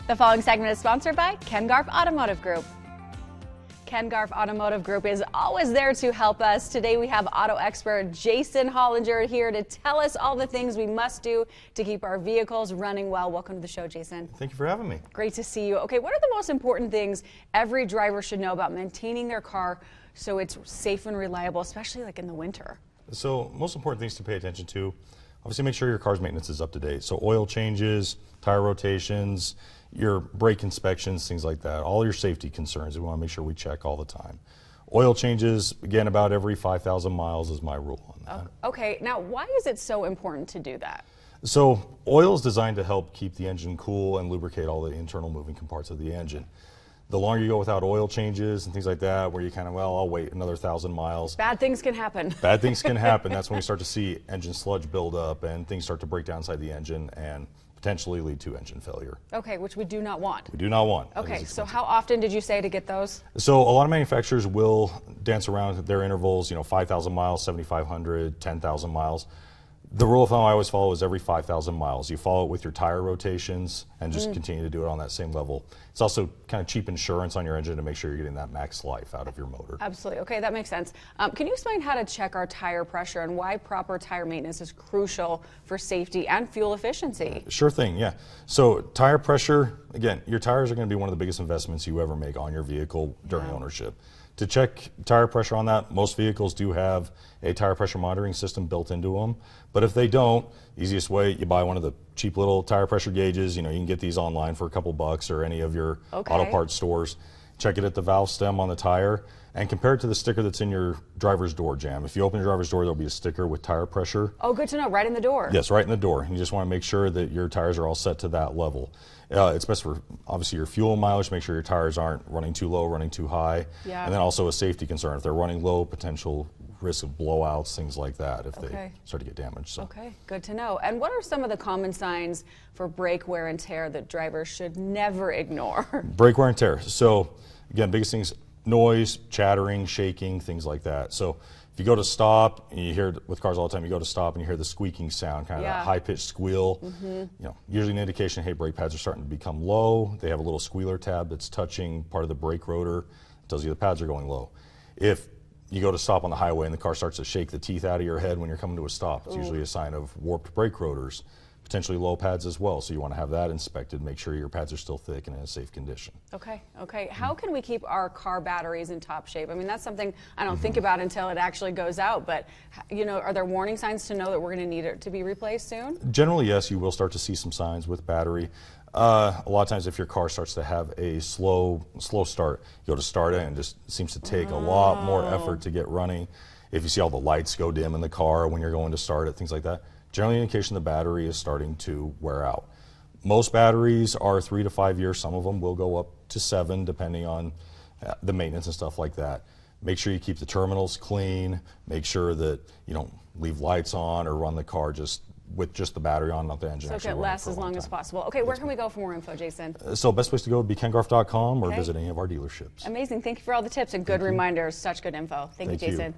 The following segment is sponsored by Garff Automotive Group. Garff Automotive Group is always there to help us. Today we have auto expert Jason Hollinger here to tell us all the things we must do to keep our vehicles running well. Welcome to the show, Jason. Thank you for having me. Great to see you. Okay, what are the most important things every driver should know about maintaining their car so it's safe and reliable, especially like in the winter? So most important things to pay attention to, obviously make sure your car's maintenance is up to date. So oil changes, tire rotations, your brake inspections, things like that. All your safety concerns, we want to make sure we check all the time. Oil changes, again, about every 5,000 miles is my rule on that. Okay, now why is it so important to do that? So oil is designed to help keep the engine cool and lubricate all the internal moving parts of the engine. The longer you go without oil changes and things like that, where you kind of, well, I'll wait another 1,000 miles. Bad things can happen. Bad things can happen. That's when we start to see engine sludge build up and things start to break down inside the engine and potentially lead to engine failure. Okay, which we do not want. We do not want. Okay, so how often did you say to get those? So a lot of manufacturers will dance around their intervals, 5,000 miles, 7,500, 10,000 miles. The rule of thumb I always follow is every 5,000 miles. You follow it with your tire rotations and just continue to do it on that same level. It's also kind of cheap insurance on your engine to make sure you're getting that max life out of your motor. Absolutely. Okay, that makes sense. Can you explain how to check our tire pressure and why proper tire maintenance is crucial for safety and fuel efficiency? Sure thing, yeah. So tire pressure, again, your tires are going to be one of the biggest investments you ever make on your vehicle during ownership. To check tire pressure on that, most vehicles do have a tire pressure monitoring system built into them. But if they don't, easiest way, you buy one of the cheap little tire pressure gauges. You can get these online for a couple bucks or any of your auto parts stores. Check it at the valve stem on the tire and compare it to the sticker that's in your driver's door jamb. If you open your driver's door, there'll be a sticker with tire pressure. Oh, good to know, right in the door. Yes, right in the door. You just want to make sure that your tires are all set to that level. It's best for, obviously, your fuel mileage, make sure your tires aren't running too low, running too high. Yeah. And then also a safety concern. If they're running low, potential risk of blowouts, things like that if they start to get damaged. So. Okay, good to know. And what are some of the common signs for brake wear and tear that drivers should never ignore? Brake wear and tear. So, again, biggest things, noise, chattering, shaking, things like that. So if you go to stop, and you hear it with cars all the time, you go to stop and you hear the squeaking sound, kind of that high-pitched squeal. Usually an indication, hey, brake pads are starting to become low. They have a little squealer tab that's touching part of the brake rotor. It tells you the pads are going low. If you go to stop on the highway and the car starts to shake the teeth out of your head when you're coming to a stop, it's usually a sign of warped brake rotors. Potentially low pads as well, so you want to have that inspected, make sure your pads are still thick and in a safe condition. Okay. How can we keep our car batteries in top shape? I mean, that's something I don't think about until it actually goes out, but are there warning signs to know that we're going to need it to be replaced soon? Generally, yes, you will start to see some signs with battery. A lot of times if your car starts to have a slow start, you go to start it and it just seems to take a lot more effort to get running. If you see all the lights go dim in the car when you're going to start it, things like that, generally an indication the battery is starting to wear out. Most batteries are 3 to 5 years. Some of them will go up to 7 depending on the maintenance and stuff like that. Make sure you keep the terminals clean. Make sure that you don't leave lights on or run the car with just the battery on, not the engine. So it lasts as long as possible. Okay, where can we go for more info, Jason? So best place to go would be kengarff.com or visit any of our dealerships. Amazing. Thank you for all the tips and good reminders. Such good info. Thank you, Jason.